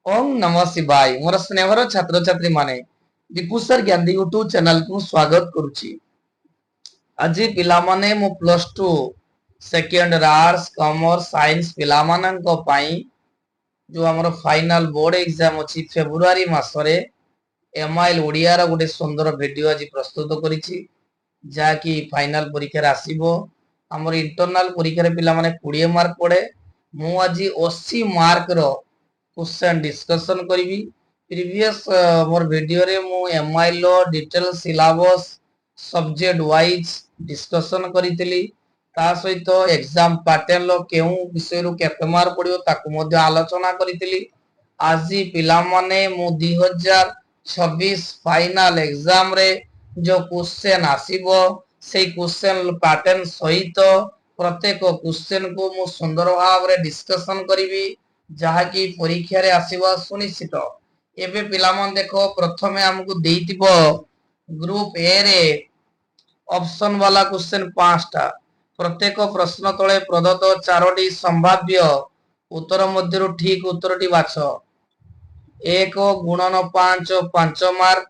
ओम नमः शिवाय मोर स्नेहर छात्र छात्री माने दीपू सर ज्ञान यूट्यूब चैनल को स्वागत करुछि। आज पिला माने मो plus 2 second arts commerce science पिला मानन को पाई जो हमर फाइनल बोर्ड एग्जाम अछि फेब्रुआरी मासरे एमआईएल ओडिया रा गोटे सुंदर वीडियो आज प्रस्तुत करिछि जाकी फाइनल परीक्षा रे आसीबो। हमर इंटरनल परीक्षा रे पिला माने 20 मार्क पड़े। मु आज 80 मार्क रो क्वेश्चन डिस्कशन करी। प्रीवियस मोर वीडियो रे मु एमआईएल लो detail syllabus subject wise discussion करितली। ता सहित एग्जाम पैटर्न लो केउ विषय रु केते मार्क पड़ियो ताकू मध्ये आलोचना करितली। आज पिला माने मु 2026 फाइनल एग्जाम रे जो क्वेश्चन आसीबो से क्वेश्चन पैटर्न सहित प्रत्येक क्वेश्चन को मु सुंदर भाव रे डिस्कशन करी जहा की परीक्षा रे आसीबा सुनिश्चित। एबे पिला मन देखो प्रथमे हमकु देइतिबो ग्रुप ए रे ऑप्शन वाला क्वेश्चन 5 टा प्रत्येक प्रश्न तळे प्रदत्त 4टी संभाव्य उत्तर मध्यरु ठीक उत्तरटी बाछ। 1 गुणन 5 5 मार्क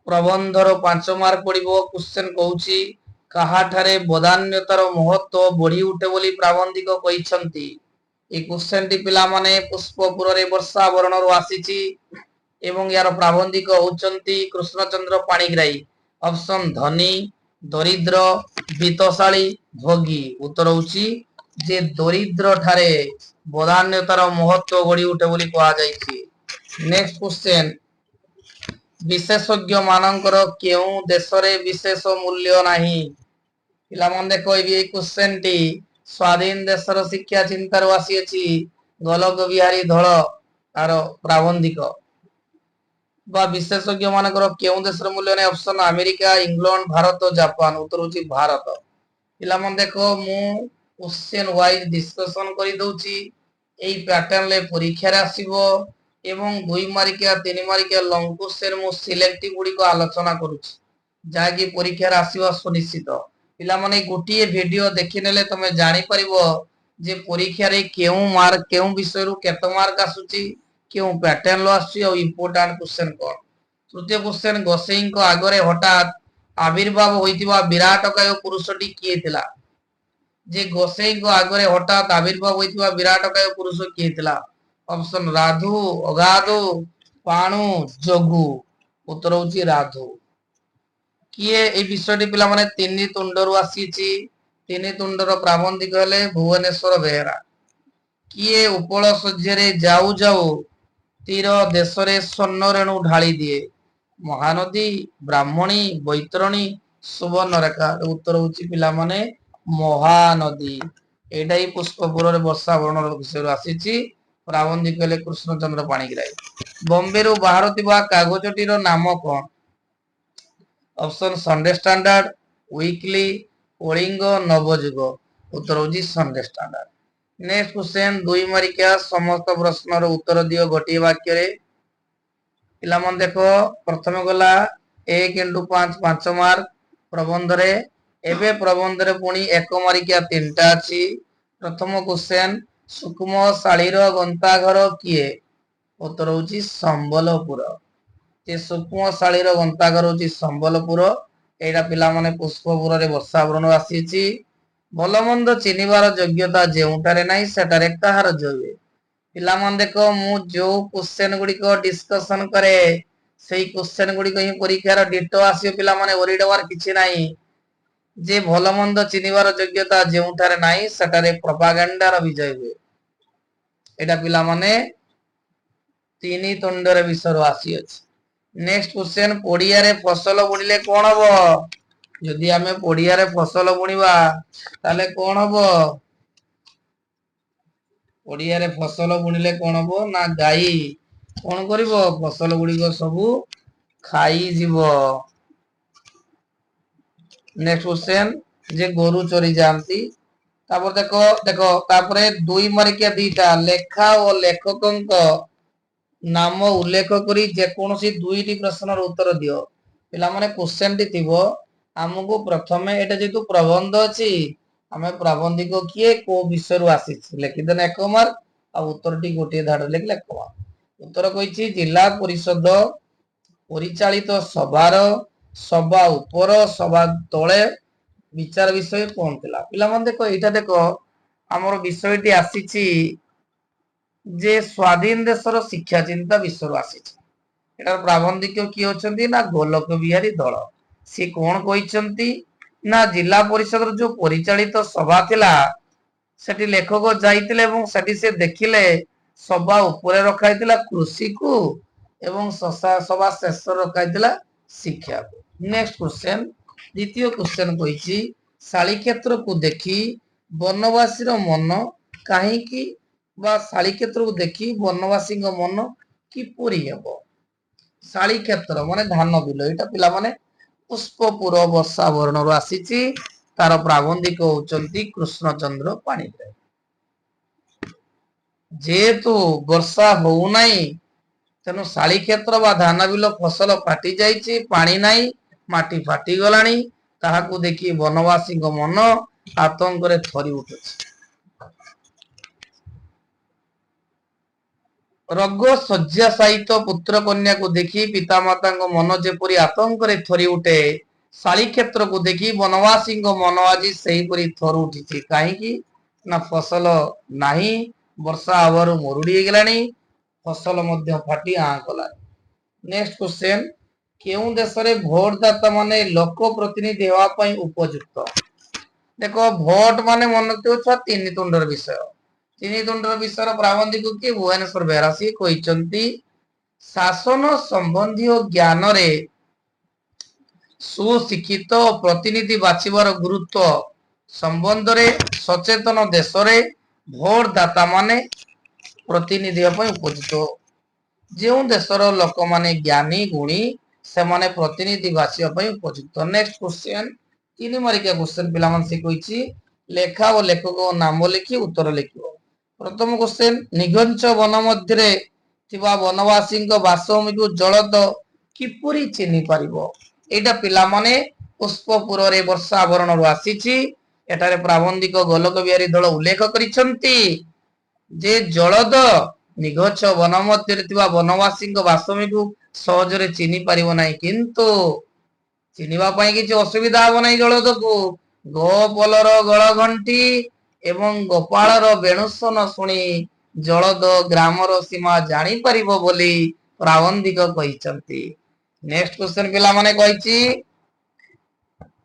प्रबंधर 5 मार्क पड़िबो। क्वेश्चन कहूची काहाठारे बदान्यतार महत्व बढ़ी उठे बोली प्राबंधिक कहिसंती। ए क्वेश्चन टी पिला माने पुष्पपुर रे वर्षा वरण रु आसीची एवं यार प्राबंधिक होचंती कृष्णचंद्र पाणिग्राही। ऑप्शन धनी दरिद्र वित्तशाली भोगी। उत्तर होची जे दरिद्र ठारे बदान्यतार महत्व बढ़ी उठे बोली कहा जायछि। नेक्स्ट क्वेश्चन विशेषज्ञ मानकर केउ देश रे विशेष मूल्य नाही। पिला मन देखो ए क्वेश्चन टी स्वाधीन देशर शिक्षा चिंतार आसी अछि गोलक बिहारी धळ आर प्राबंधिक बा विशेषज्ञ मानकर केउ देशर मूल्य नै। Option America England Bharat Japan. उत्तर होची भारत। पिला मन देखो मु क्वेश्चन वाइज डिस्कशन करि दउची एई पैटर्न ले परीक्षा रे आसीबो एवं 2 मार्किया 3 मार्किया लॉन्ग क्वेश्चन मु सिलेक्टिव गुडी को आलोचना करूची जाकी परीक्षा रे आसीबा सुनिश्चित। पिला माने गोटिए वीडियो देखिनेले तमे जानि परिबो जे परीक्षा रे केउ मार्क केउ विषय रु केते मार्क आसुची केउ पैटर्न लो आसी और इंपोर्टेंट क्वेश्चन कोन। तृतीय क्वेश्चन गोसेई को आगरे हठात आविर्भाव होइतिबा विराटकाय पुरुषटी किए थिला। जे गोसेई को आगरे हठात आविर्भाव होइतिबा विराटकाय पुरुष किए थिला। ऑप्शन राधु अगाधु पाणु जोगु। उत्तर होची राधु। किए ए विषयटी पिला माने तिनि तुंडरु आसीची तिनि तुंडर प्राबंधिक हेले भुवनेश्वर बेहेरा। किए उपल सज्जे रे जाऊ जाऊ तीर देशरे स्वर्ण रेणु ढाली दिए। महानदी ब्राह्मणी बैतरणी सुवर्णरेखा। उत्तर होची पिला माने महानदी। एटा ही पुष्पपुर रे वर्षा वर्ण विषय आसीची प्राबंधिक हेले कृष्णचंद्र पाणिग्राही। बॉम्बे रु बाहरतिबा कागजटीर नाम कोन। Option Sunday Standard Weekly Kalinga Navajuga. उत्तर होची संडे स्टैंडर्ड। नेक्स्ट क्वेश्चन 2 मार्किया समस्त प्रश्नर उत्तर दियो गोटी वाक्य रे। पिला मन देखो प्रथमे गला 1 * 5 5 मार्क प्रबंध रे। एबे प्रबंध रे पुनी 1 मार्किया 3टा अछि। प्रथम क्वेश्चन सुकुम साळीर गंता घर किए। उत्तर होची संबलपुर। जे सुकुम साळीर गंता घर होची संबलपुर। एटा पिला माने पुष्पपुर रे वर्षा वरण आसीची। भलमंद चिनिबार योग्यता जेउटारे नाही सेटारे कहार जोगे। पिला मन देखो मु जो क्वेश्चन गुडी को डिस्कशन करे सेही क्वेश्चन गुडी को ही परीक्षा रो डिटो आसी पिला माने ओरिडवार किछि नाही। जे भलमंद चिनिबार योग्यता जेउटारे नाही सेटारे प्रोपागेंडा रो विजय हुए। एटा पिला माने तिनि तुंडर विषय आसी अछि। नेक्स्ट क्वेश्चन पडिया रे फसल बुणिले कोन हबो। यदि हमें पडिया रे फसल बुणिबा ताले कोन हबो। पडिया रे फसल बुणिले कोन हबो ना गाई कोन करिवो फसल गुडी को सब खाई जीवो। नेक्स्ट क्वेश्चन जे गोरु चोरी जानती तापर देखो देखो तापरे 2 मार्किया 2टा लेखा और लेखकंक नाम उल्लेख करी जे कोनोसी दुईटी प्रश्नर उत्तर दियो। पिला माने क्वेश्चन टी थिबो हमकु प्रथमे एटा जेतु प्रबंध अछि हमें प्राबंधिक किए को विषय रु आसी लेखि देना 1 मार्क आ उत्तर टी गोटे धाड़ लिखले 1 मार्क। उत्तर कही जिला परिषद परिचालित सभार सभा उपर सभा तले विचार विषय कौन थिला पिला मन देखो एटा देखो हमर विषयटी आसीची जे स्वाधीन देशर शिक्षा चिंता विषय आसीची एटार प्राबंधिक किए होचंती ना गोलक बिहारी दल से कौन कहिसंती ना जिला परिषद जो परिचालित सभा थिला सेठी लेखक जाइतिले एवं सेठी से देखिले सभा ऊपर रखा हैतिला कृषि को एवं सभा शेष रखा हैतिला शिक्षा को। नेक्स्ट क्वेश्चन द्वितीय क्वेश्चन कहिछि शाली क्षेत्र को देखि वनवासी रो मन काहे की बा शाली क्षेत्र को देखि वनवासी को मन किपरि हेबो शाली क्षेत्र माने धान बिल एटा पिला माने पुष्पपुर वर्षा वर्ण रो आसीची तार प्राबंधिक होचंती कृष्णचंद्र पाणिग्राही जेतु वर्षा हो नाही तेनु शाली क्षेत्र बा धान बिल फसल फाटी जाइछि पानी नाही माटी फाटी गलानी ताहाकू देखि वनवासी को मन आतंक रे थरी उठुछि रग शज्या सहित पुत्र कन्या को देखि पितामाता को मन जेपरि आतंक रे थरी उठे शाली क्षेत्र को देखि वनवासी को मन आज सही परि थर उठिछि काहे की ना फसल नाही वर्षा आवर मरुड़ी गेलानी फसल मध्य फाटी आ गला। नेक्स्ट क्वेश्चन केउ देश रे भोट दाता माने लोक प्रतिनिधि हेवा पई उपयुक्त देखो भोट माने मन तो तीन तुंडर विषय तीन तुंडर विषय प्राबंधिक किए भुवनेश्वर बेहरा सी कहिसंती शासन संबंधी ज्ञान रे सुशिक्षित प्रतिनिधि बाछिबार गुरुत्व संबंध रे सचेतन देश रे भोट दाता माने प्रतिनिधि उपयुक्त जो देशर लोक माने ज्ञानी गुणी से माने प्रतिनिधि बाछिबा उपयुक्त। नेक्स्ट क्वेश्चन तीन मारिका क्वेश्चन पिला मन से कहिछि लेखा और लेखक नाम लिखि उत्तर लिखिबो। प्रथम क्वेश्चन निघंच वन मध्य थिबा वनवासी बासभूमि को जलद किपरि चिन्हि पारिबो एटा पिला माने पुष्पपुर रे वर्षा वर्ण रो आसीछि एटारे प्राबंधिक गोलक बिहारी दल उल्लेख करिसंती जे जलद निघच वन मध्य थिबा वनवासी बासभूमि को सहज रे चिन्हि पारिबो नाही किंतु चिन्हिबा पई किछि असुविधा हो नाही जलद को गोपलर गळ घंटी एवं गोपालर बेणुसन शुणी जलद ग्रामर सीमा जानी परिबो बोली प्राबंधिक कहिसंती। नेक्स्ट क्वेश्चन पिला माने कहिछि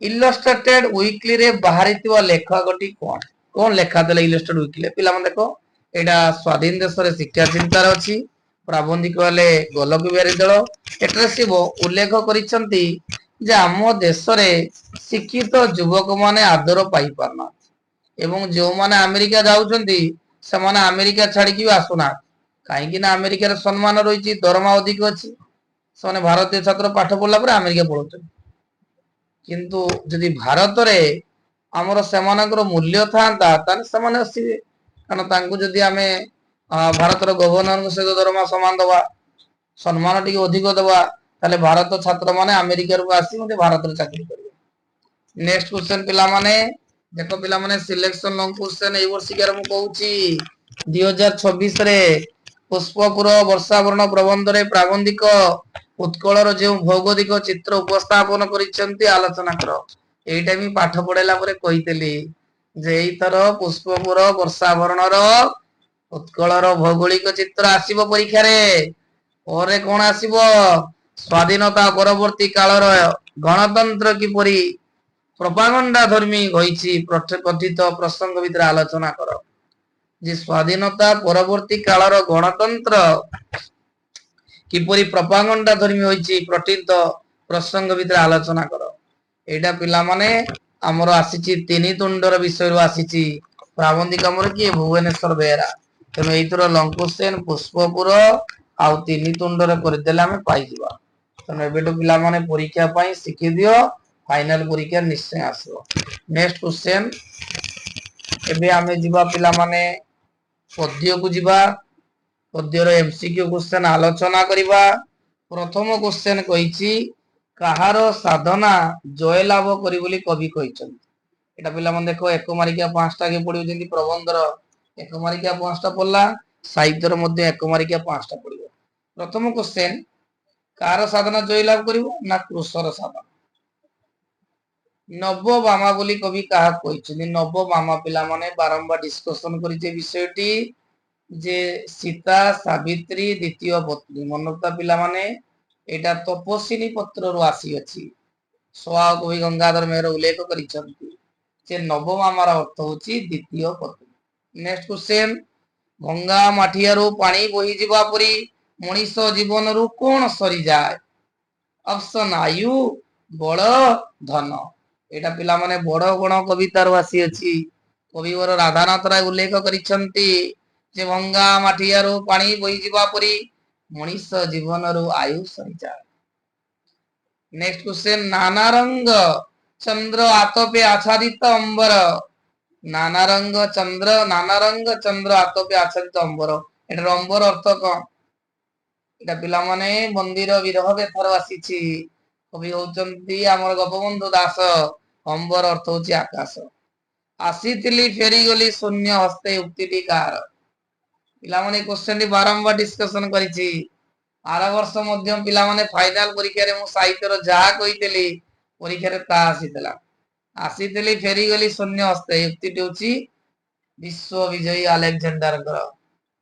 इलस्ट्रेटेड वीकली रे बाहरितिवा लेखकटी कोन कोन लेखा देले इलस्ट्रेटेड वीकली पिला माने देखो एटा स्वाधीन देश रे शिक्षा चिंतार अछि प्राबंधिक वाले गोलक बिहारी दल एटरे से उल्लेख करिसंती जे आम देश रे शिक्षित युवक माने आदर पाई पारना एवं जो माने अमेरिका जाउछंती से माने अमेरिका छाडी कि आसुना काहे कि ना अमेरिका रे सम्मान रहिछि दरमा अधिक अछि से भारतीय छात्र पाठ पढ़ला पर अमेरिका पळौछन किंतु यदि भारत रे हमर सेमानकर मूल्य थांता ताने समान आसीबे कारण तांको जदि आमे भारत रो गवर्नर से दरमा समान दबा सम्मान टिके अधिक दबा ताले भारत छात्र माने अमेरिका रो आसी मते भारत रे चाकरी करिवे। नेक्स्ट क्वेश्चन पिला माने देखो पिला माने सिलेक्शन लॉन्ग क्वेश्चन ए वर्ष के हम कहूची 2026 रे पुष्पपुर वर्षा वर्ण प्रबंध रे प्राबंधिक उत्कलर जो भौगोलिक चित्र उपस्थापन करिसंती आलोचना करो एटा भी पाठ पढेला परे कहितली जे एथर पुष्पपुर वर्षा वर्णर उत्कलर भौगोलिक चित्र आसीबो परीक्षा रे ओरे कोन आसीबो स्वाधीनता परवर्ती कालर गणतंत्र किपरि प्रोपागंडा धर्मी होईछि कथित प्रसंग भीतर आलोचना करो जे स्वाधीनता परवर्ती कालर गणतंत्र किपरि प्रोपागंडा धर्मी होईछि प्रतित प्रसंग भीतर आलोचना करो एटा पिला माने हमर आसीछि तीन तुंडर विषय रो आसीछि प्राबंधिक हमर की भुवनेश्वर बेहरा तनो एथरो लॉन्ग क्वेश्चन पुष्पपुर आउ तीन तुंडर कर देले हम पाई जिबा तनो एबेटो पिला माने परीक्षा पई सिखि दियो फाइनल परीक्षा निश्चय आसो। नेक्स्ट क्वेश्चन एबे हमें जिबा पिला माने पद्य को जिबा पद्यर एमसीक्यू क्वेश्चन आलोचना करिबा। प्रथम क्वेश्चन कहिछि कहार साधना जय लाभ करी बोली कवि कहिछन एटा पिला मन देखो एक मारिका पांचटा के पडियो जेंति प्रबंधर एक मारिका पांचटा पडला साहित्यर मध्ये एक मारिका पांचटा पडियो प्रथम क्वेश्चन कार साधना जय लाभ करिवो ना कृषर साधना नवमामा बोली कवि कहा कहिसथि नवमामा पिला माने बारंबार डिस्कशन करि जे विषयटी जे सीता सावित्री द्वितीय पत्नी मनता पिला माने एटा तपस्विनी पत्र रु आसी अछि स्वा कवि गंगाधर मेहर उल्लेख करिसथि जे नवमामार अर्थ होची द्वितीय पत्नी नेक्स्ट क्वेश्चन गंगा माठियारू पानी बोही जिबा परी मनीष जीवन रु कोन सरी जाय ऑप्शन आयु बल धन एटा पिला माने बड़ गण कवितार आसी अछि कविवर राधानाथ राय उल्लेख करिसथि जे गंगा माठियारू पानी बोही जिबा परी मनीष जीवन रु आयु सरी जाय नेक्स्ट क्वेश्चन नाना रंग चंद्र आतपे आच्छादित अंबर नाना रंग चंद्र आतपे आच्छादित अंबर एटार अंबर अर्थ कौन एटा पिला माने मंदिर विरह बेथर आसीछि कवि होचंती हमर गोपबंधु दास अंबर अर्थ होची आकाश आसीतिली फेरी गली शून्य हस्ते उक्तिटी कार पिला माने क्वेश्चन टी बारंबार डिस्कशन करिछि आर वर्ष मध्य पिला माने फाइनल परीक्षा रे मु साहित्य रो जा कहितली परीक्षा रे ता आसीतला आसीतिली फेरी गली शून्य हस्ते उक्तिटी होची विश्व विजयी अलेक्जेंडर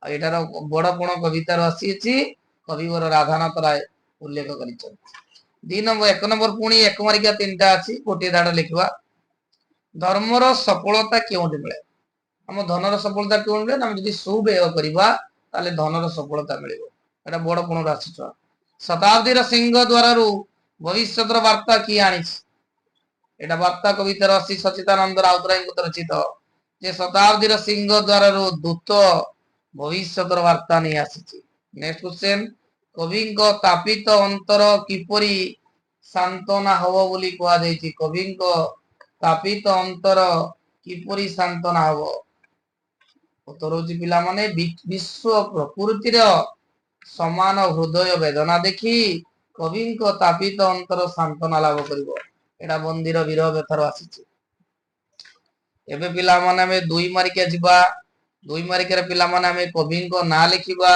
एटार बड़ कोण कवितार आसीछि कविवर राधानाथ राय उल्लेख करिछन दी नंबर एक नंबर पुणी एक मार्किया तीनटा अछि गोटे धाड़ लिखवा धर्मर सफलता केउंठी मिले हम धनर सफलता केउंठी मिले हम जदि सुव्यय करिबा ताले धनर सफलता मिलिबो एटा बड़ कोण राशि शताब्दी रो सिंह द्वारा रु भविष्यतर वार्ता की आनिछ एटा वार्ता कवितार अछि सचिदानंद राउतराय रचित जे शताब्दी रो सिंह द्वारा रु दूत भविष्यतर वार्ता नै आसीछि नेक्स्ट क्वेश्चन कवि तापित अंतर किपरि सांत्वना हबो बोली कुआ जायछि कवि तापित अंतर किपरि सांत्वना हबो उत्तर होछि पिला माने विश्व प्रकृतिर समान हृदय वेदना देखि कवि तापित अंतर सांत्वना लाभ करिवो एटा मंदिर विरह बेथर आसीछि एबे पिला माने हम दुई मार्किया जिबा दुई मार्किया पिला माने हम कवि ना लिखिबा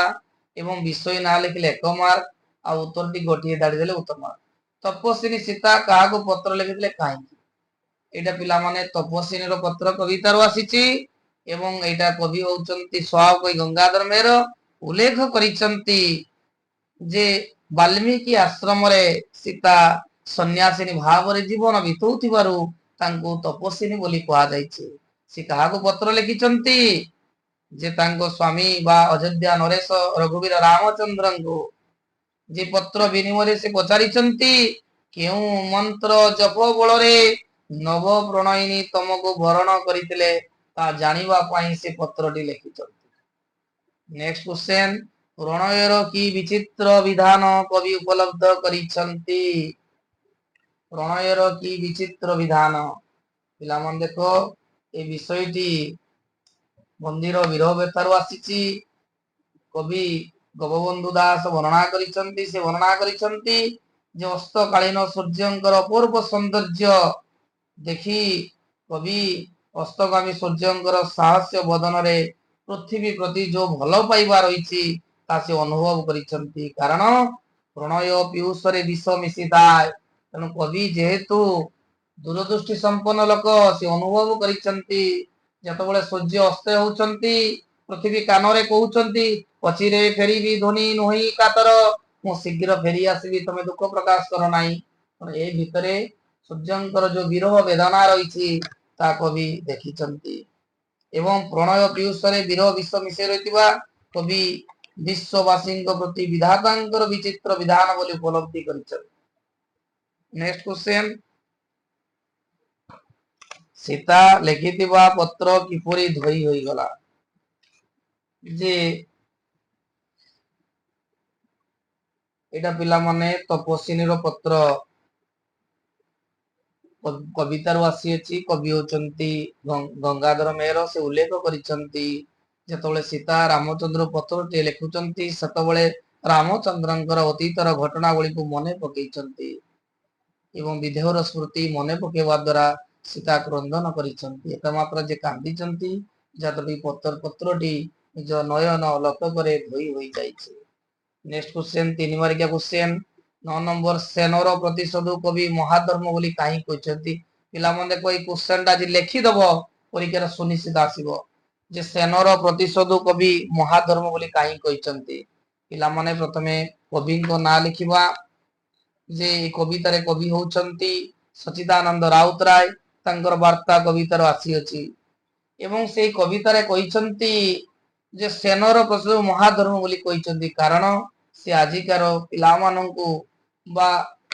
एवं विषय ना लिखले एक मार्क आ उत्तर टी गोटिए दाडी देले उत्तर मार्क तपस्विनी सीता काहा को पत्र लिखिले काहे एटा पिला माने तपस्विनी रो पत्र कविता रो आसीछि एवं एटा कवि होचंती स्वाव कई गंगाधर मेहर उल्लेख करिसंती जे वाल्मीकि आश्रम रे सीता सन्यासिनी भाव रे जीवन बितौथिबारु तांको तपस्विनी बोली कुआ जायछि से काहा को पत्र लिखिसंती जे तांको स्वामी बा अयोध्या नरेश रघुवीर रामचंद्रन को जे पत्र विनिमय से पचारिचंती केउ मंत्र जप बल रे नव प्रणयिनी तमको भरण करितले ता जानिबा पई से पत्रटी लिखिचंती नेक्स्ट क्वेश्चन प्रणयर की विचित्र विधान कवि उपलब्ध करिसंती प्रणयर की विचित्र विधान पिला मन देखो ए विषयटी मंदिर विरह बेतार आसीछि कवि गोपबंधु दास वर्णना करिसंती से वर्णना करिसंती जे अस्तकालीन सूर्यंकर अपूर्व सौंदर्य देखि कवि अस्तगामी सूर्यंकर साहस्य बदन रे पृथ्वी प्रति जो भल पाइबा रहिछि ता से अनुभव करिसंती कारण प्रणय पीयूष रे विष मिसिताय तनु कवि जेहेतु दूरदृष्टि संपन्न लोक से अनुभव करिसंती जतबेले सूर्य अस्त होउचंती पृथ्वी कानरे कहउचंती पछिरे फेरीबी ध्वनि नोही कातर मु शीघ्र फेरी आसीबी तमे दुख प्रकाश कर नाही ए भितरे सूर्यंकर जो विरह वेदना रहिछि ता कवि देखिचंती एवं प्रणय पीयूष रे विरह विष मिसे रहितबा कवि विश्ववासी प्रति विधातांकर विचित्र विधान बोली उपलब्धि करिछन नेक्स्ट क्वेश्चन सीता लिखिथिबा पत्र किपरि धोई होई गला जे एटा पिला माने तपस्विनी रो पत्र कवितार आसी अछि कवि होचंती गंगाधर मेहर से उल्लेख करिसंती जेतबेले सीता रामचंद्र पत्र टे लिखुचंती सेतबेले रामचंद्रंकर अतीतर घटनावली को मने पकेइचंती एवं विदेहर स्मृति मने पकेवा द्वारा सीता क्रंदन करिसंती एकमात्र जे कांदीचंती जतबी पत्रटी निज नयन लतकरे धोई होई जाइछि नेक्स्ट क्वेश्चन 3 मार्किया क्वेश्चन 9 नंबर सेनर प्रतिशोध कवि महाधर्म बोली काहे कहछंती पिला मन देखो ई क्वेश्चन ता जे लिखि दबो परीक्षा सुनिश्चित आसीबो जे सेनर प्रतिशोध कवि महाधर्म बोली काहे कहछंती पिला माने प्रथमे कवि को ना लिखिबा जे कवितारे कवि होउछंती सचिदानंद राउतराय तांकर वार्ता कवितार आसी अछि एवं से कवितारे कहिसंती जे सेनर प्रसव महाधर्म बोली कहिसंती कारण से आजिकार पिला माननकु बा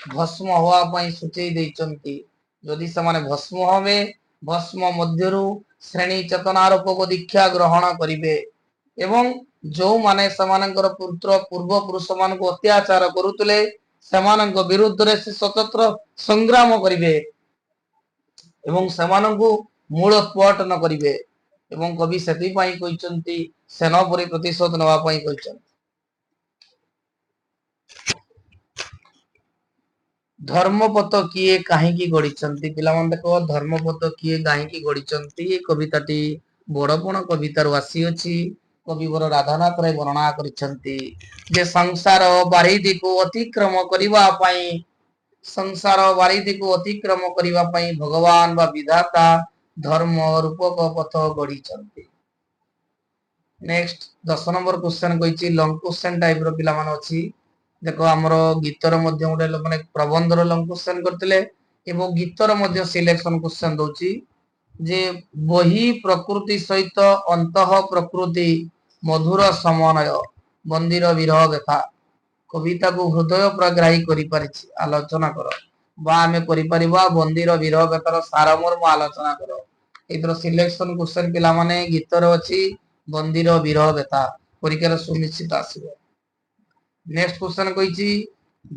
भस्म होवा पई सुचेई दैचंती जदि समाने भस्म होवे भस्म मध्यरु श्रेणी चेतनारोपक दीक्षा ग्रहण करिवे एवं जो माने समानकर पुत्र पूर्व पुरुष मान को अत्याचार करुतले समानक विरुद्ध रे से स्वतंत्र संग्राम करिवे एवं समानकु मूलोत्पाटन करिवे एवं कवि सेति पई कहिसंती सेनापरि प्रतिशोध नवा पई कहिसंती धर्मपत किए काहेकी गढ़िचंती पिला मन देखो धर्मपत किए काहेकी गढ़िचंती कविताटी बड़पण कवितार आसी अछि कवि वर राधानाथ राय वर्णना करिसंती जे संसार बारिधि को अतिक्रम करिवा पई संसार बारिधि को अतिक्रम करिवा पई भगवान बा विधाता धर्म रूपक पथ गढ़िचंती नेक्स्ट 10 नंबर क्वेश्चन कहिछि लॉन्ग क्वेश्चन टाइप रो पिला मन अछि देखो हमरो गीतर मध्य गोटे माने प्रबंधर लॉन्ग क्वेश्चन करथिले एवं गीतर मध्य सिलेक्शन क्वेश्चन दोछि जे बही प्रकृति सहित अंतः प्रकृति मधुर समन्वय मंदिर विरह व्यथा कविता को हृदय प्रग्राही करि परिछि आलोचना करो बा हमें करि परिबा मंदिर विरह व्यथार सारमर्म आलोचना करो इधर सिलेक्शन क्वेश्चन पिला माने गीतर अछि मंदिर विरह व्यथा परीक्षा सुनिश्चित आसीबो नेक्स्ट क्वेश्चन कहिछि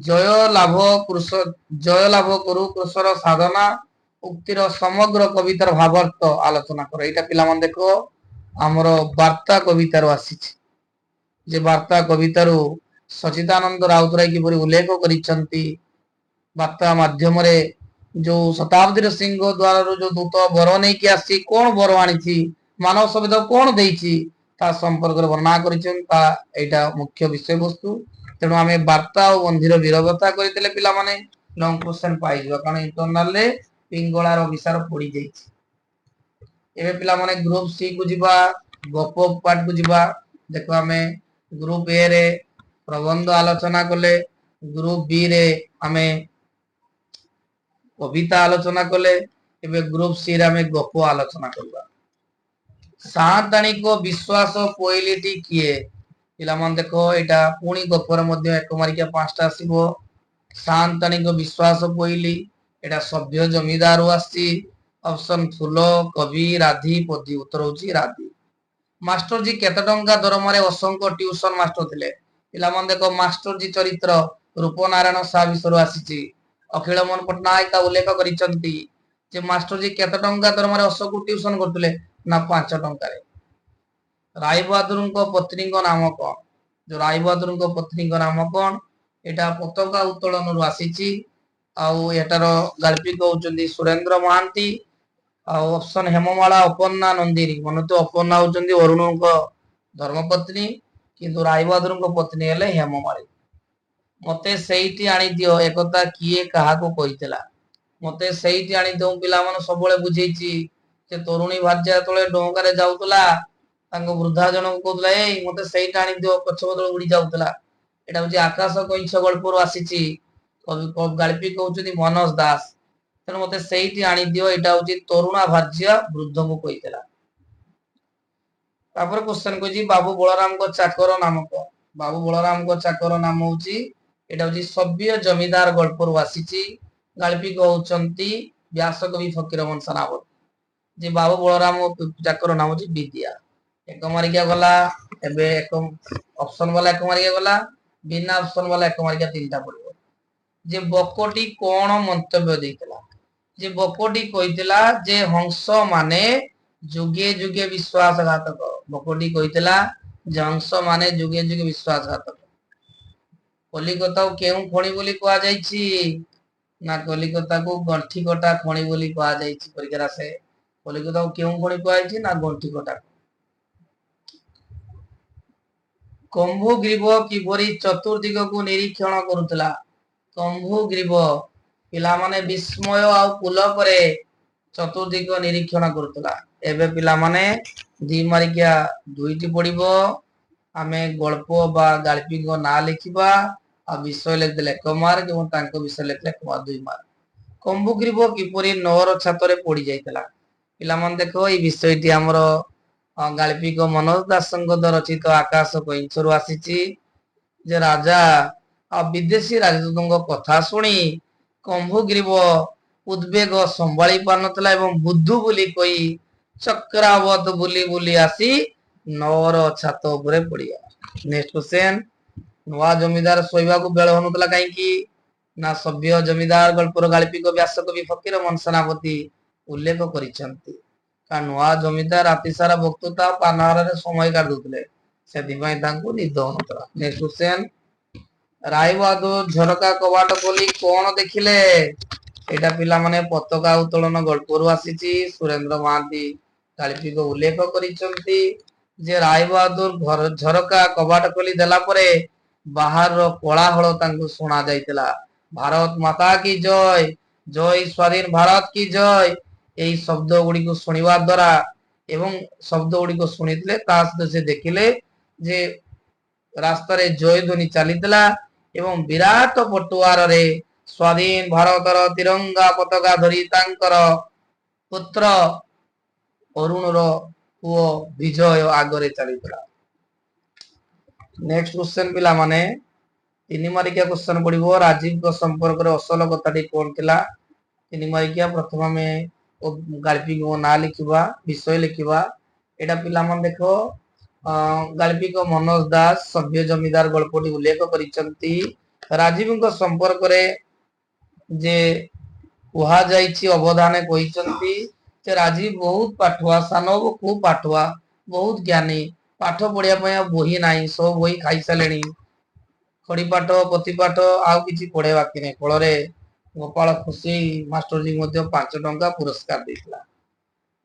जय लाभ कृष जय लाभ करू कृषर साधना उक्तिर समग्र कवितार भावार्थ आलोचना करो एटा पिला मन देखो हमरो वार्ता कवितार आसीछि जे वार्ता कवितारू सचिदानंद राउतराय की परि उल्लेख करिसंती वार्ता माध्यम रे जो शताब्दी सिंह द्वारा जो दूत बर नै कि आसी कोन बर आनिछि मानव सभ्यता कोन देइछि ता संपर्क रे वर्णना करिसं ता एटा मुख्य विषय वस्तु तेणु आमे वार्ता और मंदिर विरवता करितले पिला माने लॉन्ग क्वेश्चन पाइ जो कारण इंटरनल रे पिंगळा रो विचार पड़ी जाइछि एबे पिला माने ग्रुप सी को जिबा गप पार्ट को जिबा देखो हमें ग्रुप ए रे प्रबंध आलोचना कले ग्रुप बी रे हमें कविता आलोचना कले एबे ग्रुप सी रे हमें गप आलोचना करबा साधारणिक विश्वास पोइलिटी किए पिला मन देखो एटा पुणी गपर मध्य एक मार्किया पांचटा आसीबो साधारणिक विश्वास पोइली एटा सभ्य जमीदार आसी ऑप्शन फूलो कवि राधी पदी उत्तर होची राधी मास्टर जी केते टंका दरमारे असंख्य ट्यूशन मास्टर थिले पिला मन देखो मास्टर जी चरित्र रूपनारायण सा विषय आसीची अखिल मन पटनायक का उल्लेख करिसंती जे मास्टर जी केते टंका दरमारे असंख्य ट्यूशन करथिले ना 5 टंका रे राय बहादुर को पत्नी को नाम कोन जो राय बहादुर को पत्नी को नाम कोन एटा पताका उत्तोलन रु आसीची आउ एटार गाल्पिक होचंदी सुरेंद्र महांती ऑप्शन हेममाला अपन्ना नंदिनी मन तो अपन्ना होचंदी अरुण को धर्मपत्नी किंतु राय बहादुर को पत्नी हेले हेममाली मते सेईटी आनी दियो एकता किए कहा को कहितला मते सेईटी आनी दो पिला मन सबले बुझेची जे तरुणी भार्या तळे डोंगारे जाउतला तांको वृद्धा जन को कहतला ए मते सेईटी आनी दियो पछ बदल उडी जाउतला एटा होची आकाश कइछ गल्परो आसीची कवि गाल्पिक होचंदी मनोज दास तेणु मते सेईटी आनी दियो एटा होची तरुणा भार्या वृद्ध को कहितला तापर क्वेश्चन कोजी बाबू बलराम को चाकर नाम को बाबू बलराम को चाकर नाम होची एटा होची सभ्य जमीदार गल्परो आसीची गाल्पिक होचंती व्यासकवि फकीरमोहन सेनापति जे बाबू बलराम चाकर नाम होची विद्या एक मार्किया गला एबे एक ऑप्शन वाला एक मार्किया गला बिना ऑप्शन वाला एक मार्किया तीनटा पड़िबो जे बकोटी कोन मंतव्य देइतला जे बकोटी कहितला जे हंस माने जुगे जुगे विश्वासघातक बकोटी कहितला जे हंस माने जुगे जुगे विश्वासघातक कलिकता केउ खणी बोली कहा जाईची ना कलिकता को गंठी कटा खणी बोली कहा जाईची परिकरा से कलिकता केउ खणी कहा जाईची ना गंठी कटा କମ୍ଭୁଗ୍ରୀବ କିପରି ଚତୁର୍ଦିଗକୁ ନିରୀକ୍ଷଣ କରୁଥିଲା। କମ୍ଭୁଗ୍ରୀବ ପିଲାମାନେ ବିସ୍ମୟ ଆଉ ପୁଲକରେ ଚତୁର୍ଦିଗ ନିରୀକ୍ଷଣ କରୁଥିଲା। ଏବେ ପିଲାମାନେ 2 ମାର୍କିଆ 2ଟି ପଡିବ। ଆମେ ଗଳ୍ପ ବା ଗାଳ୍ପିକ ନାଁ ଲେଖିବା ଆଉ ବିଷୟ ଲେଖିଦେଲେ 1 ମାର୍କ ଏବଂ ତାଙ୍କ ବିଷୟ ଲେଖିଲେ 2 ମାର୍କ। କମ୍ଭୁଗ୍ରୀବ କିପରି ନଅର ଛାତରେ ପଡି ଯାଇଥିଲା। ପିଲାମାନେ ଦେଖ ଏଇ ବିଷୟଟି ଆମର ଗାଳ୍ପିକ ମନୋଜ ଦାସଙ୍କ ଦ୍ୱାରା ରଚିତ ଆକାଶ କଇଁଛରୁ ଆସିଛି। ଯେ ରାଜା ଆଉ ବିଦେଶୀ ରାଜଦୂତଙ୍କ କଥା ଶୁଣି କମ୍ଭୁଗ୍ରୀବ ଉଦ୍ବେଗ ସମ୍ଭାଳି ପାରୁନଥିଲା ଏବଂ ବୁଦ୍ଧୁ ବୋଲି କହି ଚକ୍ରାବତ ବୁଲି ବୁଲି ଆସି ନଅର ଛାତ ଉପରେ ପଡିଗଲା। ନେକ୍ସଟ କ୍ୱେଶ୍ଚନ, ନୂଆ ଜମିଦାର ଶୋଇବାକୁ ବେଳ ହଉନଥିଲା କାହିଁକି ନା ସଭ୍ୟ ଜମିଦାର ଗଳ୍ପର ଗାଳ୍ପିକ ବ୍ୟାସକବି ଫକୀରମୋହନ ସେନାପତି ଉଲ୍ଲେଖ କରିଛନ୍ତି। କାରଣ ନୂଆ ଜମିଦାର ରାତି ସାରା ବକ୍ତୃତା ପାନହାରରେ ସମୟ କାଢି ଦଉଥିଲେ, ସେଥିପାଇଁ ତାଙ୍କୁ ନିଦ ହଉନଥିଲା। ନେକ୍ସଟ କ୍ୱେଶ୍ଚନ, ରାୟବାହାଦୁର ଝରକା କବାଟ ଖୋଲି କଣ ଦେଖିଲେ? ଏଇଟା ପିଲାମାନେ ପତାକା ଉତ୍ତୋଳନ ଗଳ୍ପରୁ ଆସିଛି। ସୁରେନ୍ଦ୍ର ମହାନ୍ତି ଗାଳ୍ପିକ ଉଲ୍ଲେଖ କରିଛନ୍ତି ଯେ ରାୟବାହାଦୁର ଝରକା କବାଟ ଖୋଲି ଦେଲା ପରେ ବାହାରର କୋଳାହଳ ତାଙ୍କୁ ଶୁଣା ଯାଇଥିଲା। ଭାରତ ମାତା କି ଜୟ, ଜୟ ସ୍ୱାଧୀନ ଭାରତ କି ଜୟ, ଏହି ଶବ୍ଦ ଗୁଡିକୁ ଶୁଣିବା ଦ୍ୱାରା ଏବଂ ଶବ୍ଦ ଗୁଡିକ ଶୁଣିଥିଲେ ତା ସହିତ ସେ ଦେଖିଲେ ଯେ ରାସ୍ତାରେ ଜୟ ଧ୍ୱନି ଚାଲିଥିଲା ଏବଂ ବିରାଟ ପଟୁଆରରେ ସ୍ୱାଧୀନ ଭାରତର ତିରଙ୍ଗା ପତାକା ଧରି ତାଙ୍କର ପୁତ୍ର ଅରୁଣର ପୁଅ ବିଜୟ ଆଗରେ ଚାଲିଥିଲା। ନେକ୍ସଟ କ୍ୱେଶ୍ଚନ ପିଲାମାନେ 3 ମାର୍କିଆ କ୍ୱେଶ୍ଚନ ପଡିବ। ରାଜୀବଙ୍କ ସମ୍ପର୍କରେ ଅସଲ କଥାଟି କଣ ଥିଲା? 3 ମାର୍କିଆ। ପ୍ରଥମେ ଆମେ ଗାଳ୍ପିକ ନାଁ ଲେଖିବା, ବିଷୟ ଲେଖିବା। ଏଇଟା ପିଲାମାନେ ଦେଖ ଗାଳ୍ପିକ ମନୋଜ ଦାସ ସଭ୍ୟ ଜମିଦାର ଗଳ୍ପଟି ଉଲ୍ଲେଖ କରିଛନ୍ତି। ରାଜୀବଙ୍କ ସମ୍ପର୍କରେ ଯେ କୁହାଯାଇଛି ଅବଦାନ କହିଛନ୍ତି ଯେ ରାଜୀବ ବହୁତ ପାଠୁଆ, ସାନ ବାବୁ ଖୁବ ପାଠୁଆ, ବହୁତ ଜ୍ଞାନୀ, ପାଠ ପଢିବା ପାଇଁ ଆଉ ବହି ନାହିଁ, ସବୁ ବହି ଖାଇସାରିଲେଣି, ଖଡି ପାଠ ପୋଥି ପାଠ ଆଉ କିଛି ପଢେଇବା ବାକି ନାହିଁ। ଫଳରେ ଗୋପାଳ ଖୁସି ମାଷ୍ଟରଜୀ ମଧ୍ୟ 5 ଟଙ୍କା ପୁରସ୍କାର ଦେଇଥିଲା।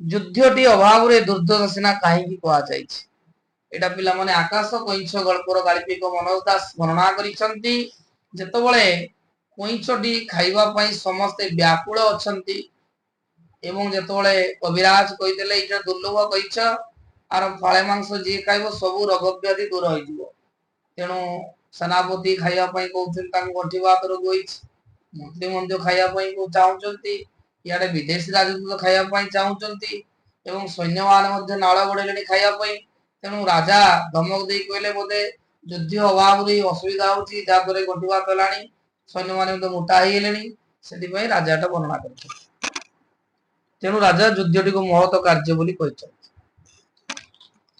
ଯୁଦ୍ଧଟି ଅଭାବରେ ଦୁର୍ଦ୍ଧର୍ଷ ସେନା କାହିଁକି କୁହାଯାଇଛି? ଏଇଟା ପିଲାମାନେ ଆକାଶ କଇଁଛ ଗଳ୍ପର ଗାଳ୍ପିକ ମନୋଜ ଦାସ ବର୍ଣ୍ଣନା କରିଛନ୍ତି। ଯେତେବେଳେ କଇଁଛଟି ଖାଇବା ପାଇଁ ସମସ୍ତେ ବ୍ୟାକୁଳ ଅଛନ୍ତି ଏବଂ ଯେତେବେଳେ କବିରାଜ କହିଥିଲେ ଏଇଟା ଦୁର୍ଲଭ କଇଁଛ, ଆର ଫାଳେ ମାଂସ ଯିଏ ଖାଇବ ସବୁ ରୋଗ ବ୍ୟାଧି ଦୂର ହେଇଯିବ, ତେଣୁ ସେନାପତି ଖାଇବା ପାଇଁ କହୁଛନ୍ତି, ତାଙ୍କୁ ଗଣ୍ଠି ବାତ ରୋଗ ହେଇଛି, ମନ୍ତ୍ରୀ ମଧ୍ୟ ଖାଇବା ପାଇଁ ଚାହୁଁଛନ୍ତି, ଇଆଡେ ବିଦେଶୀ ରାଜଦୂତ ଖାଇବା ପାଇଁ ଚାହୁଁଛନ୍ତି ଏବଂ ସୈନ୍ୟମାନେ ମଧ୍ୟ ନାଳ ଗଡିଲେଣି ଖାଇବା ପାଇଁ। ତେଣୁ ରାଜା ଧମକ ଦେଇ କହିଲେ ବୋଧେ ଯୁଦ୍ଧ ଅଭାବରେ ଅସୁବିଧା ହଉଛି, ଯାହାଦ୍ୱାରା ଗଣ୍ଠି ବାତ ହେଲାଣି, ସୈନ୍ୟମାନେ ମଧ୍ୟ ମୋଟା ହେଇଗଲେଣି, ସେଥିପାଇଁ ରାଜାଟା ବର୍ଣ୍ଣନା କରିଛନ୍ତି। ତେଣୁ ରାଜା ଯୁଦ୍ଧଟିକୁ ମହତ କାର୍ଯ୍ୟ ବୋଲି କହିଛନ୍ତି।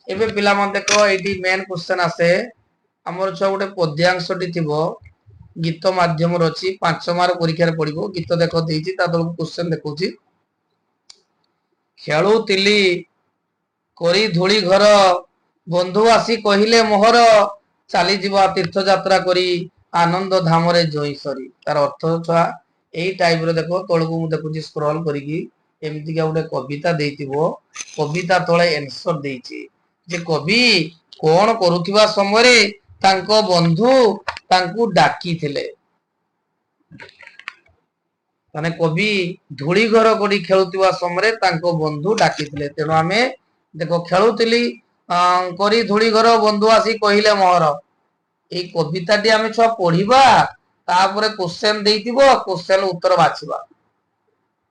ଏବେ ପିଲାମାନେ ଦେଖ ଏଇଠି ମେନ୍ କ୍ୱେଶ୍ଚନ ଆସେ, ଆମର ଛୁଆ ଗୋଟେ ପଦ୍ୟାଂଶଟି ଥିବ, ଗୀତ ମାଧ୍ୟମରେ ଅଛି, 5 ମାର୍କ ପରୀକ୍ଷାରେ ପଡିବ। ଗୀତ ଦେଖ ଦେଇଛି, ତା ତଳକୁ କ୍ୱେଶ୍ଚନ ଦେଖଉଛି। ଖେଳୁଥିଲି କରି ଧୂଳି ଘର, ବନ୍ଧୁ ଆସି କହିଲେ ମୋହର, ଚାଲିଯିବା ତୀର୍ଥଯାତ୍ରା କରି ଆନନ୍ଦ ଧାମରେ ଜଇଁ ସରି। ତାର ଅର୍ଥ ଛୁଆ ଏଇ ଟାଇପର ଦେଖ, ତଳକୁ ମୁଁ ଦେଖୁଛି ସ୍କ୍ରଲ କରିକି, ଏମିତିକା ଗୋଟେ କବିତା ଦେଇଥିବ, କବିତା ତଳେ ଆନ୍ସର ଦେଇଛି ଯେ କବି କଣ କରୁଥିବା ସମୟରେ ତାଙ୍କ ବନ୍ଧୁ ତାଙ୍କୁ ଡାକିଥିଲେ। ମାନେ କବି ଧୂଳି ଘର କରି ଖେଳୁଥିବା ସମୟରେ ତାଙ୍କ ବନ୍ଧୁ ଡାକିଥିଲେ। ତେଣୁ ଆମେ ଦେଖ ଖେଳୁଥିଲି କରି ଧୂଳି ଘର, ବନ୍ଧୁ ଆସି କହିଲେ ମୋହର, ଏଇ କବିତାଟି ଆମେ ଛୁଆ ପଢିବା, ତାପରେ କ୍ୱେଶ୍ଚନ ଦେଇଥିବ, କ୍ୱେଶ୍ଚନ ଉତ୍ତର ବାଛିବା।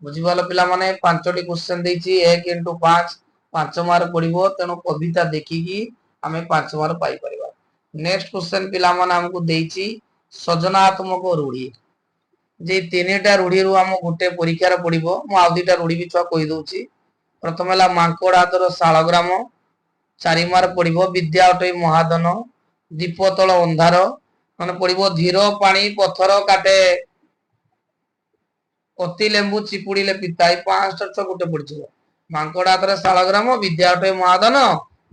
ବୁଝିପାରିଲ ପିଲାମାନେ? 5ଟି କ୍ୱେଶ୍ଚନ ଦେଇଛି, 1 × 5 5 ମାର୍କ ପଡିବ। ତେଣୁ କବିତା ଦେଖିକି ଆମେ 5 ମାର୍କ ପାଇପାରିବା। ନେକ୍ସଟ କ୍ୱେଶ୍ଚନ ପିଲାମାନେ ଆମକୁ ଦେଇଛି ସଜନାତ୍ମକ ରୂଢି। ଯେ 3ଟା ରୂଢିରୁ ଆମ ଗୋଟେ ପରୀକ୍ଷାରେ ପଡିବ। ମୁଁ ଆଉ 2ଟା ରୂଢି ବି ଛୁଆ କହିଦଉଛି। ପ୍ରଥମ ହେଲା ମାଙ୍କଡ ହାତର ଶାଳଗ୍ରାମ, 4 ମାର୍କ ପଡିବ। ବିଦ୍ୟା ଅଟଇ ମହାଧନ, ଦୀପ ତଳ ଅନ୍ଧାର, ମାନେ ପଡିବ ଧୀର ପାଣି ପଥର କାଟେ, ଅତି ଲେମ୍ବୁ ଚିପୁଡିଲେ ପିତା। ଏଇ 5ଟା ଛୁଆ ଗୋଟେ ପଡିଯିବ। ମାଙ୍କଡ ହାତର ଶାଳଗ୍ରାମ, ବିଦ୍ୟା ଅଟଇ ମହାଧନ,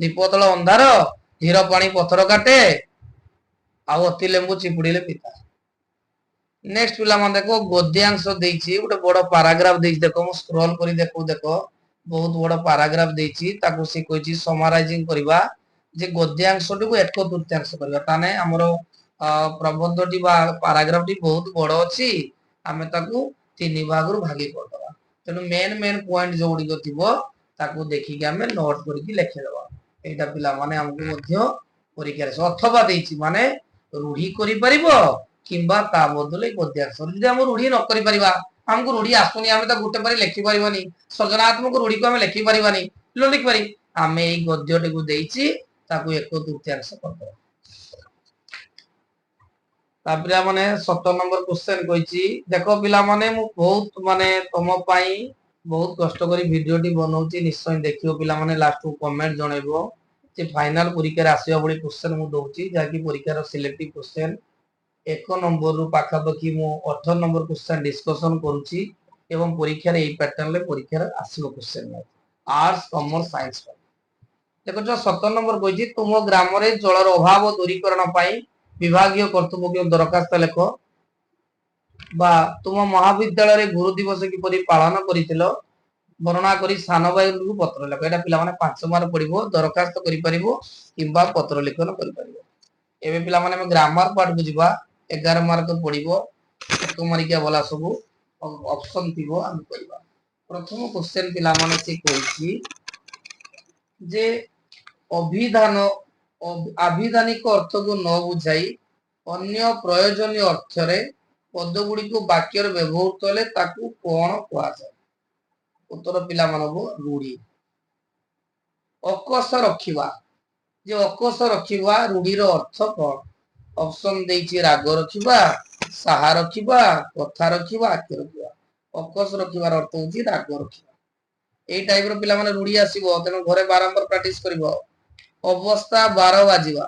ଦୀପ ତଳ ଅନ୍ଧାର, ଧୀର ପାଣି ପଥର କାଟେ ଆଉ ଅତି ଲେମ୍ବୁ ଚିପୁଡିଲେ ପିତା। ନେକ୍ସଟ ପିଲାମାନେ ଦେଖ ଗଦ୍ୟାଂଶ ଦେଇଛି, ଗୋଟେ ବଡ ପାରାଗ୍ରାଫ ଦେଇଛି। ଦେଖ ମୁଁ ସ୍କ୍ରୋଲ କରି ଦେଖ ବହୁତ ବଡ ପାରାଗ୍ରାଫ ଦେଇଛି, ତାକୁ ସେ କହିଛି ସମାରାଇଜିଂ କରିବା। जे गद्यांशटी को 1/3 करबा ताने हमरो प्रबंधटी बा पैराग्राफटी बहुत बड़ अछि आमे ताकू 3 भाग रु भागी करदबा तेनु मेन मेन पॉइंट जोडी को थिबो ताकू देखि के हमें नोट करके लिखे दबा एटा पिला माने हमकु मध्य परीक्षा रे अथवा देछि माने रूढ़ी करि परिबो किंबा ता बदले गद्यांश जदि हम रूढ़ी न करि परिबा हमकु रूढ़ी आसुनी हमें तो गुटे परि लिखि परिबानी सृजनात्मक रूढ़ी को हमें लिखि परिबानी लो लिखि पारि हमें ए गद्यटी को देछि ताकू 1/3 करदबा तापरे माने 17 नंबर क्वेश्चन कहिछि देखो पिला माने मु बहुत माने तम पई बहुत कष्ट करी वीडियोटी बनौछि निश्चय देखियो पिला माने लास्ट को कमेंट जणैबो जे फाइनल परीक्षा रे आसीबा बडी क्वेश्चन मु दोछि जाकि परीक्षा रो सिलेक्टिव क्वेश्चन 1 नंबर रु पाखा पखी मु 18 नंबर क्वेश्चन डिस्कशन करूछि एवं परीक्षा रे ए पैटर्न ले परीक्षा रे आसीबो क्वेश्चन आर्ट्स कॉमर्स साइंस देखो जो 17 नंबर कहिछि तुम ग्राम रे जलर अभाव दूरीकरण पई विभागीय कर्तृपक्ष दरखास्त लेख बा तुम महाविद्यालय रे गुरु दिवस किपरि पालन करितिलो वर्णना करी सानो भाई को पत्र लेख एटा पिला माने 5 मार्क पड़िबो दरखास्त करि परिबो किबा पत्र लेखन करि परिबो एबे पिला माने हम ग्रामर पार्ट बुझिबा 11 मार्क पड़िबो एक मार्किया वाला सब ऑप्शन थिबो हम करबा प्रथम क्वेश्चन पिला माने से कहिछि जे अभिधान आभिधानिक अर्थ को न बुझाई अन्य प्रयोजनीय अर्थ रे पद गुडी को वाक्य रे व्यवहृत होले ताकू कोन कोआ जाय उत्तर पिला मानबो रूढ़ी अकस रखिबा जे अकस रखिबा रूढ़ी रो अर्थ कोन ऑप्शन देछि राग रखिबा साहा रखिबा कथा रखिबा आख्य रखिबा अकस रखिबार अर्थ होछि राग रखिबा ए टाइप रो पिला माने रूढ़ी आसीबो तेनो घरे बारंबार प्रैक्टिस करिवो अवस्था 12 बाजिबा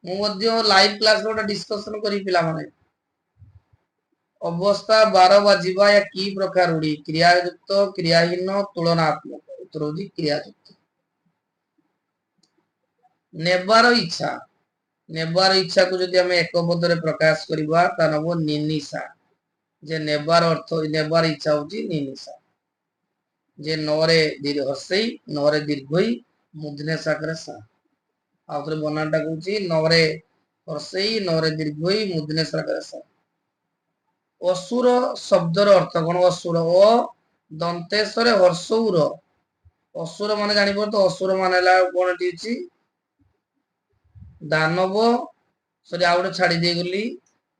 मु मध्य लाइव क्लास रो डिस्कशन करी पिला माने अवस्था 12 बाजिबा या की प्रकार रूढ़ी क्रियायुक्त क्रियाहीन तुलनात्मक उत्तर होछि क्रियायुक्त नेबार इच्छा को जदि हमें एक पद रे प्रकाश करबा ता नबो निनिसा जे नेबार अर्थ नेबार इच्छा होछि निनिसा जे नरे दीर्घ हसई नरे दीर्घई मुदने साकरे सा आउतरे बनाटा कहूछि नरे हसई नरे दीर्घई मुदने साकरे सा असुर शब्दर अर्थ कोन असुर ओ दंतेश्वरे हर्षौर असुर माने जानि परतो असुर माने ला कोन दिछि दानव सरी आउडे छाडी दे गली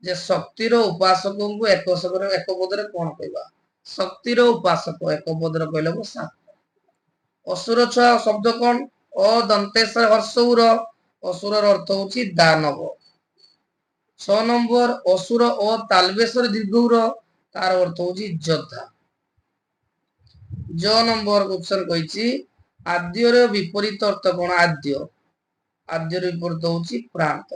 जे शक्तिर उपासक को एक पद रे कोन कहबा शक्तिर उपासक एक पद रे कहले सा असुर छ शब्द कोन ओ दंतेश्वर हर्षौर असुर अर्थ होछि दानव 6 नंबर असुर ओ तालवेश्वर दीर्घौर तार अर्थ होछि योद्धा ज नंबर क्वेश्चन कहिछि आद्य रे विपरीत अर्थ कोन आद्य आद्य रे विपरीत होछि प्रांत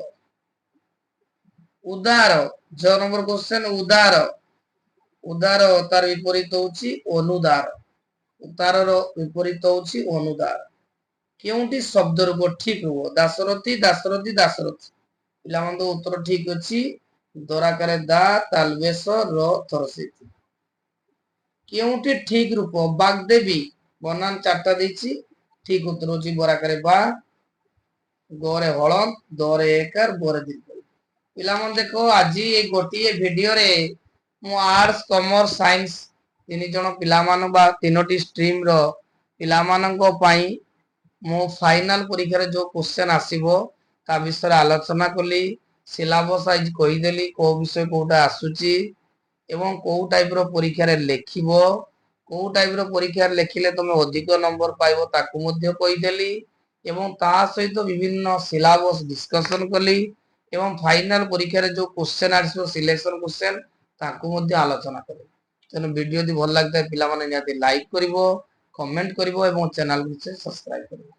उदार ज नंबर क्वेश्चन उदार उदार तार विपरीत होछि अनुदार उदार रो विपरीत होछि अनुदार केउंटी शब्द रूप ठीक हो दासरथी दासरथी दासरथी पिला मन तो उत्तर ठीक अछि दराकारे दा तालवेश र थरसेती केउंटी ठीक रूप बागदेवी बनान चारटा देछि ठीक उत्तर होछि बराकारे बा गोरे हळद दोरे एकर बोरे दीर्घ पिला मन देखो आजी ए गोटी वीडियो रे मु आर्ट्स कॉमर्स साइंस तीन जण पिला मान बा तीनोटी स्ट्रीम रो पिला मानन को पई मो फाइनल परीक्षा रे जो क्वेश्चन आसीबो ता विषय आलोचना कली सिलेबस आइज कहि देली को विषय कोटा आसुची एवं को टाइप रो परीक्षा रे लेखिबो को टाइप रो परीक्षा रे लेखिले तमे अधिक नंबर पाइबो ताकू मध्ये कहि देली एवं ता सहित विभिन्न सिलेबस डिस्कशन कली एवं फाइनल परीक्षा रे जो क्वेश्चन आसीबो सिलेक्शन क्वेश्चन ताकू मध्ये आलोचना कली तेन वीडियो दि भल लागता पिला माने नियाती लाइक करिवो कमेंट करिवो एवं चैनल को सब्सक्राइब करिवो।